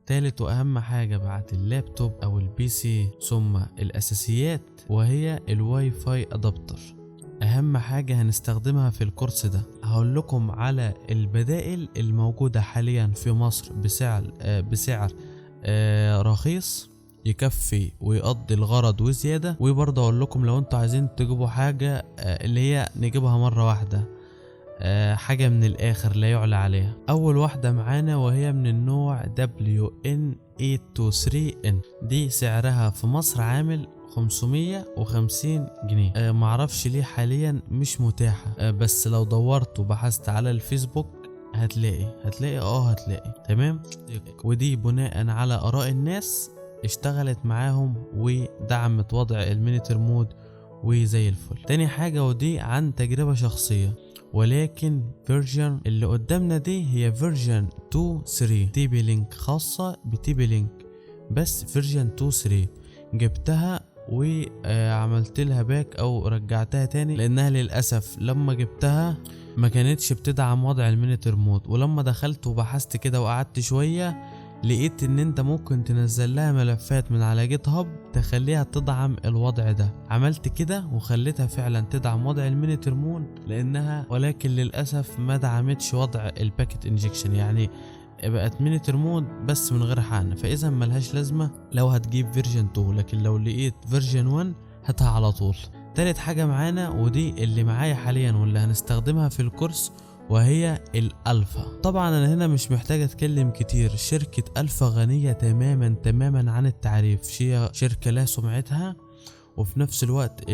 تالت واهم حاجة بعد اللابتوب او البي سي ثم الاساسيات وهي الواي فاي ادابتر. اهم حاجة هنستخدمها في الكورس ده. هقول لكم على البدائل الموجودة حاليا في مصر بسعر رخيص يكفي ويقضي الغرض وزيادة. وبرضه اقول لكم لو انتوا عايزين تجيبوا حاجة اللي هي نجيبها مرة واحدة، حاجة من الاخر لا يعلى عليها. اول واحدة معانا وهي من النوع WN823N، دي سعرها في مصر عامل 550 جنيه. معرفش ليه حاليا مش متاحة، بس لو دورت وبحثت على الفيسبوك هتلاقي تمام. ودي بناء على اراء الناس اشتغلت معاهم ودعمت وضع المينيتر مود وزي الفل. تاني حاجة ودي عن تجربة شخصية، ولكن فيرجن اللي قدامنا دي هي فيرجن 2.3 تي بي لينك، خاصة بتي بي لينك بس فيرجن 2.3. جبتها وعملت لها باك او رجعتها تاني لانها للاسف لما جبتها ما كانتش بتدعم وضع المينيتر مود. ولما دخلت وبحثت كده وقعدت شوية لقيت ان انت ممكن تنزل لها ملفات من على جيت هاب تخليها تدعم الوضع ده. عملت كده وخليتها فعلا تدعم وضع المينيتر مود لانها، ولكن للاسف ما دعمتش وضع الباكيت انجكشن، يعني بقت مينيتر مود بس من غير حقن، فاذا ملهاش لازمه لو هتجيب فيرجن 2، لكن لو لقيت فيرجن 1 هاتها على طول. تالت حاجه معانا ودي اللي معايا حاليا واللي هنستخدمها في الكورس وهي الالفا. طبعا انا هنا مش محتاج اتكلم كتير، شركة الفا غنية تماما عن التعريف، هي شركة لها سمعتها، وفي نفس الوقت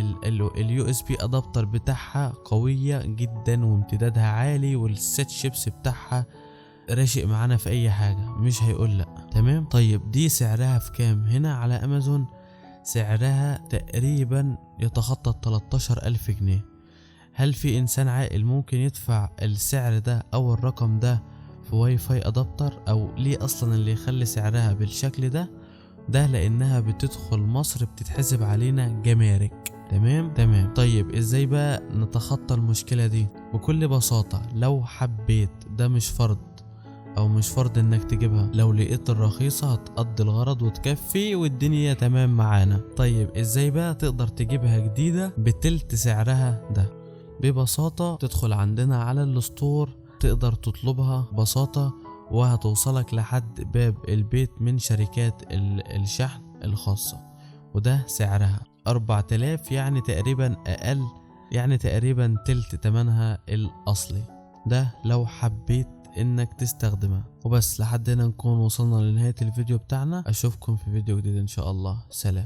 اليو اس بي ادابتر بتاعها قوية جدا وامتدادها عالي، والسيت شيبس بتاعها راشق معانا في اي حاجة مش هيقول لا. تمام. طيب دي سعرها في كام؟ هنا على امازون سعرها تقريبا يتخطى 13,000 جنيه. هل في انسان عاقل ممكن يدفع السعر ده او الرقم ده في واي فاي ادابتر؟ او ليه اصلا اللي يخلي سعرها بالشكل ده؟ ده لانها بتدخل مصر بتتحسب علينا جمارك. تمام. طيب ازاي بقى نتخطى المشكلة دي؟ بكل بساطة لو حبيت، ده مش فرض انك تجيبها، لو لقيت الرخيصة هتقضي الغرض وتكفي والدنيا تمام معانا. طيب ازاي بقى تقدر تجيبها جديدة بتلت سعرها ده؟ ببساطة تدخل عندنا على الستور، تقدر تطلبها ببساطة وهتوصلك لحد باب البيت من شركات الشحن الخاصة، وده سعرها 4000، يعني تقريبا اقل، يعني تقريبا تلت تمنها الاصلي. ده لو حبيت انك تستخدمها. وبس لحد هنا نكون وصلنا لنهاية الفيديو بتاعنا. اشوفكم في فيديو جديد ان شاء الله. سلام.